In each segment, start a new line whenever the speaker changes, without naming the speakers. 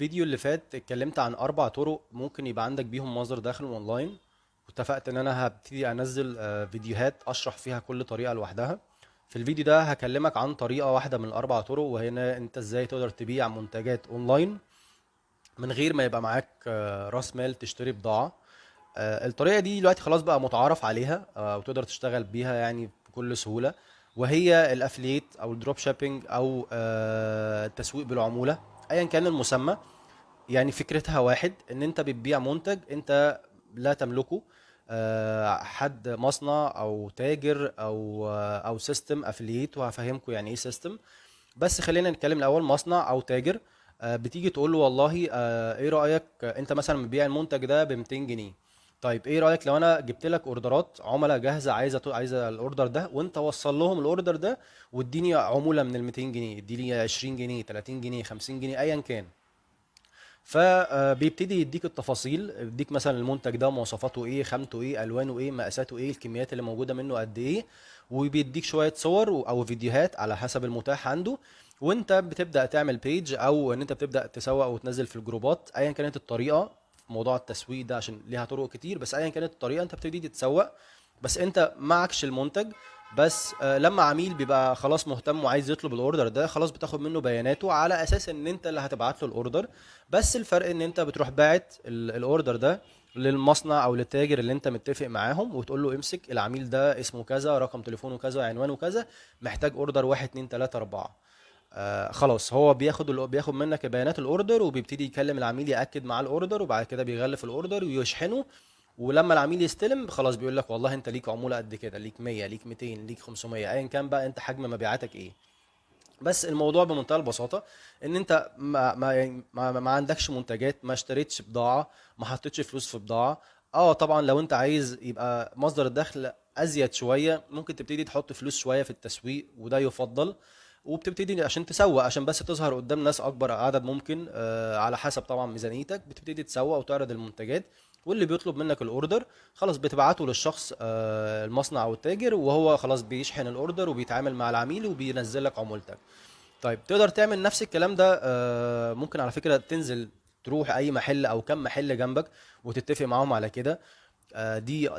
الفيديو اللي فات اتكلمت عن 4 طرق ممكن يبقى عندك بيهم مصدر دخل اونلاين، واتفقت ان انا هبتدي انزل فيديوهات اشرح فيها كل طريقة لوحدها. في الفيديو ده هكلمك عن طريقة واحدة من ال4 طرق، وهي إن انت ازاي تقدر تبيع منتجات اونلاين من غير ما يبقى معاك راس مال تشتري بضاعة. الطريقة دي دلوقتي خلاص بقى متعارف عليها، وتقدر تشتغل بيها يعني بكل سهولة، وهي الافليت او الدروب شيبينج او التسويق بالعمولة، ايا كان المسمى. يعني فكرتها واحد، ان انت بتبيع منتج انت لا تملكه. حد مصنع او تاجر او سيستم افلييت، وهفهمكم يعني ايه سيستم. بس خلينا نتكلم الاول مصنع او تاجر. بتيجي تقول له والله ايه رايك، انت مثلا بتبيع المنتج ده ب 200 جنيه. طيب ايه رايك لو انا جبت لك اوردرات عملاء جاهزه عايزه الاوردر ده، وانت وصل لهم الاوردر ده، واديني عموله من ال 200 جنيه، اديني 20 جنيه 30 جنيه 50 جنيه ايا كان. فبيبتدي يديك التفاصيل، يديك مثلا المنتج ده مواصفاته ايه، خامته ايه، الوانه ايه، مقاساته ايه، الكميات اللي موجوده منه قد ايه. وبيديك شويه صور او فيديوهات على حسب المتاح عنده. وانت بتبدا تعمل بيج، او ان انت بتبدا تسوق وتنزل في الجروبات، ايا كانت الطريقه. في موضوع التسويق ده عشان ليها طرق كتير، بس ايا كانت الطريقه انت بتبتدي تتسوق. بس انت معكش المنتج. بس لما عميل بيبقى خلاص مهتم وعايز يطلب الاوردر ده، خلاص بتاخد منه بياناته على اساس ان انت اللي هتبعت له الاوردر. بس الفرق ان انت بتروح باعت الاوردر ده للمصنع او للتاجر اللي انت متفق معاهم، وتقول له امسك العميل ده اسمه كذا، رقم تليفونه كذا، عنوانه كذا، محتاج اوردر 1 2 3 4. خلاص هو بياخد منك بيانات الاوردر، وبيبتدي يكلم العميل ياكد معاه الاوردر، وبعد كده بيغلف الاوردر ويشحنه. ولما العميل يستلم خلاص بيقول لك والله انت ليك عمولة قد كده، ليك 100، ليك 200، ليك 500، ايا كان بقى انت حجم مبيعاتك ايه. بس الموضوع بمنتهى البساطة، ان انت ما عندكش منتجات، ما اشتريتش بضاعة، ما حطيتش فلوس في بضاعة. اه طبعا لو انت عايز يبقى مصدر الدخل ازيد شوية، ممكن تبتدي تحط فلوس شوية في التسويق، وده يفضل. وبتبتدي عشان تسوق، عشان بس تظهر قدام ناس اكبر عدد ممكن، على حسب طبعا ميزانيتك، بتبتدي تسوق وتعرض المنتجات. واللي بيطلب منك الاوردر خلاص بتبعته للشخص، المصنع او التاجر، وهو خلاص بيشحن الاوردر وبيتعامل مع العميل وبينزل لك عمولتك. طيب تقدر تعمل نفس الكلام ده، ممكن على فكرة تنزل تروح اي محل او كم محل جنبك وتتفق معاهم على كده.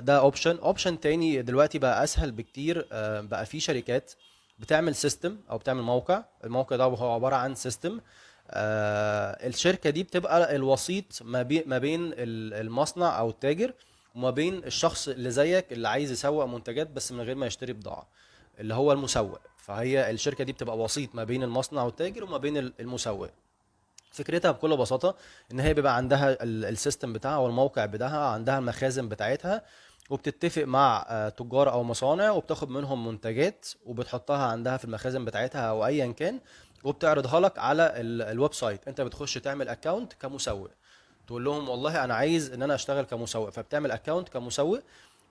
ده اوبشن تاني دلوقتي بقى اسهل بكتير. بقى في شركات بتعمل سيستم او بتعمل موقع، الموقع ده هو عبارة عن سيستم. الشركة دي بتبقى الوسيط ما بين المصنع او التاجر، وما بين الشخص اللي زيك اللي عايز يسوق منتجات بس من غير ما يشتري بضاعة، اللي هو المسوق. فهي الشركة دي بتبقى وسيط ما بين المصنع والتاجر وما بين المسوق. فكرتها بكل بساطة ان هي بيبقى عندها السيستم بتاعها والموقع بتاعها، عندها المخازن بتاعتها، وبتتفق مع تجار او مصانع، وبتاخد منهم منتجات وبتحطها عندها في المخازن بتاعتها او ايا كان، وبتعرضها لك على الويب سايت. انت بتخش تعمل اكونت كمسوق، تقول لهم والله انا عايز ان انا اشتغل كمسوق، فبتعمل اكونت كمسوق.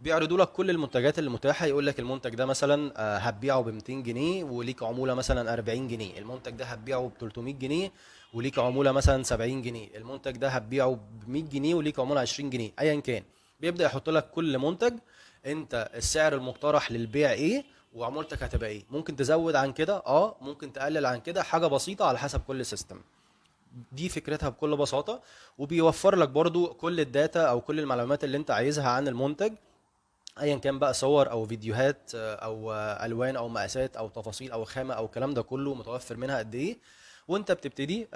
بيعرضوا لك كل المنتجات اللي متاحه، يقول لك المنتج ده مثلا هتبيعه ب 200 جنيه وليك عموله مثلا 40 جنيه، المنتج ده هتبيعه ب 300 جنيه وليك عموله مثلا 70 جنيه، المنتج ده هتبيعه ب 100 جنيه وليك عموله 20 جنيه، ايا كان. بيبدا يحط لك كل منتج، انت السعر المقترح للبيع ايه، وعمولتك هتبقى ايه. ممكن تزود عن كده، ممكن تقلل عن كده، حاجه بسيطه على حسب كل سيستم. دي فكرتها بكل بساطة. وبيوفر لك برضو كل الداتا او كل المعلومات اللي انت عايزها عن المنتج، ايا كان بقى صور او فيديوهات، او الوان او مقاسات او تفاصيل او خامة او الكلام ده كله متوفر منها قد ايه. وانت بتبتدي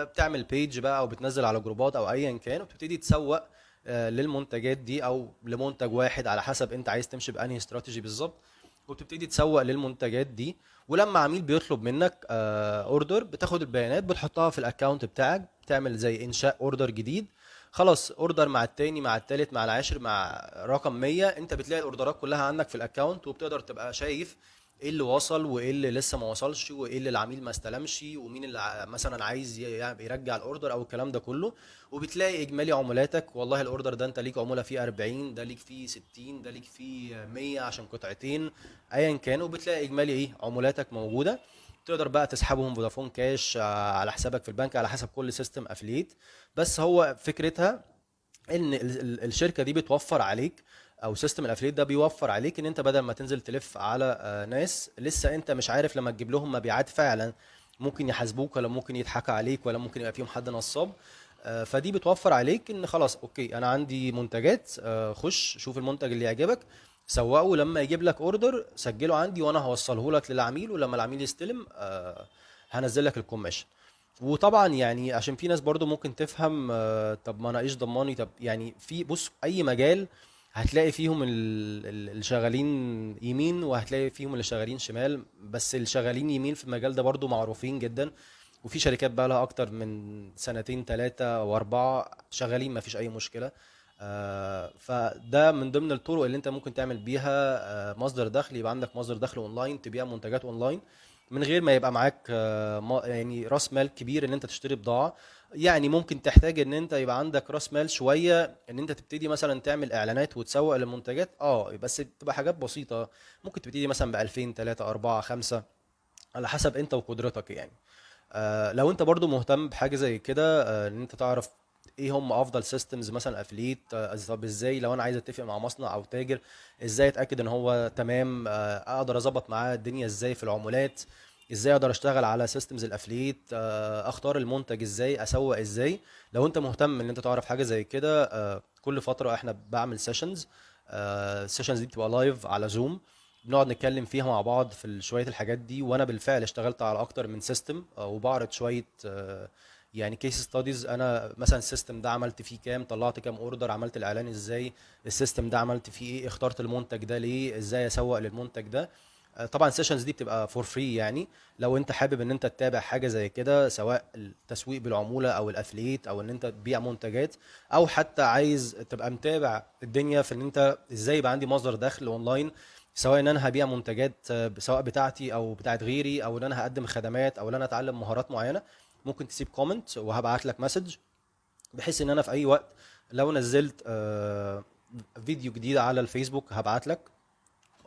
بتعمل بيج بقى، او بتنزل على جروبات او ايا كان، وبتبتدي تسوق للمنتجات دي او لمنتج واحد على حسب انت عايز تمشي بانهي استراتيجي بالظبط. وبتبتدي تسوق للمنتجات دي. ولما عميل بيطلب منك اوردر، بتاخد البيانات بتحطها في الاكونت بتاعك، بتعمل زي انشاء اوردر جديد. خلاص اوردر مع التاني مع التالت مع العاشر مع رقم 100، انت بتلاقي الاوردرات كلها عندك في الاكونت، وبتقدر تبقى شايف ايه اللي وصل وايه اللي لسه ما وصلش، وايه اللي العميل ما استلمش، ومين اللي مثلا عايز يرجع الاوردر او الكلام ده كله. وبتلاقي اجمالي عمولاتك، والله الاوردر ده انت ليك عمولة فيه 40، ده ليك فيه 60، ده ليك فيه 100 عشان قطعتين، ايا كان. وبتلاقي اجمالي ايه عمولاتك موجودة. تقدر بقى تسحبهم فودافون كاش على حسابك في البنك على حسب كل سيستم افليت. بس هو فكرتها ان الشركه دي بتوفر عليك، او سيستم الافليت ده بيوفر عليك، ان انت بدل ما تنزل تلف على ناس لسه انت مش عارف لما تجيب لهم مبيعات فعلا ممكن يحاسبوك ولا ممكن يضحك عليك ولا ممكن يبقى فيهم حد نصاب. فدي بتوفر عليك ان خلاص اوكي انا عندي منتجات، خش شوف المنتج اللي يعجبك، سوقه، لما يجيب لك اوردر سجله عندي وانا هوصله لك للعميل، ولما العميل يستلم هنزل لك الكوميشن. وطبعا يعني عشان في ناس برضو ممكن تفهم طب ما انا ايش ضماني، طب يعني في بص اي مجال هتلاقي فيهم اللي شغالين يمين وهتلاقي فيهم اللي شغالين شمال، بس اللي شغالين يمين في المجال ده برضو معروفين جدا، وفي شركات بقى لها اكتر من سنتين ثلاثة واربعة شغالين ما فيش اي مشكلة. فده من ضمن الطرق اللي انت ممكن تعمل بيها مصدر دخل، يبقى عندك مصدر دخل اونلاين تبيع منتجات اونلاين من غير ما يبقى معاك يعني راس مال كبير ان انت تشتري بضاعة. يعني ممكن تحتاج ان انت يبقى عندك راس مال شوية ان انت تبتدي مثلا تعمل اعلانات وتسوق للمنتجات، بس تبقى حاجات بسيطة. ممكن تبتدي مثلا ب 2000 3 4 5 على حسب انت وقدرتك يعني. لو انت برضو مهتم بحاجه زي كده، ان انت تعرف ايه هم افضل سيستمز مثلا افليت، طب ازاي لو انا عايز اتفق مع مصنع او تاجر ازاي اتاكد ان هو تمام، اقدر اظبط معاه الدنيا ازاي في العمولات، ازاي اقدر اشتغل على سيستمز الافليت، اختار المنتج ازاي، اسوق ازاي. لو انت مهتم ان انت تعرف حاجه زي كده، كل فتره احنا بعمل سيشنز. السيشنز دي بتبقى لايف على زوم، بنقعد نتكلم فيها مع بعض في شويه الحاجات دي، وانا بالفعل اشتغلت على اكتر من سيستم، وبعرض شويه يعني كيس ستاديز. انا مثلا السيستم ده عملت فيه كام، طلعت كام اوردر، عملت الاعلان ازاي، السيستم ده عملت فيه ايه، اخترت المنتج ده ليه، ازاي اسوق للمنتج ده. طبعا السيشنز دي بتبقى فور فري يعني. لو انت حابب ان انت تتابع حاجه زي كده، سواء التسويق بالعموله او الافليت او ان انت تبيع منتجات، او حتى عايز تبقى متابع الدنيا في ان انت ازاي يبقى عندي مصدر دخل اونلاين، سواء ان انا هبيع منتجات سواء بتاعتي او بتاعت غيري، او ان انا هقدم خدمات، او ان انا اتعلم مهارات معينه، ممكن تسيب كومنت وهبعت لك مسج، بحيث ان انا في اي وقت لو نزلت فيديو جديد على الفيسبوك هبعت لك،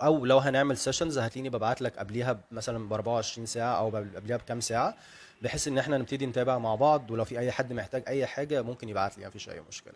او لو هنعمل سيشنز هتلاقيني ببعت لك قبليها مثلا ب 24 ساعه او قبليها بكام ساعه، بحيث ان احنا نبتدي نتابع مع بعض، ولو في اي حد محتاج اي حاجه ممكن يبعت لي، مفيش اي مشكله.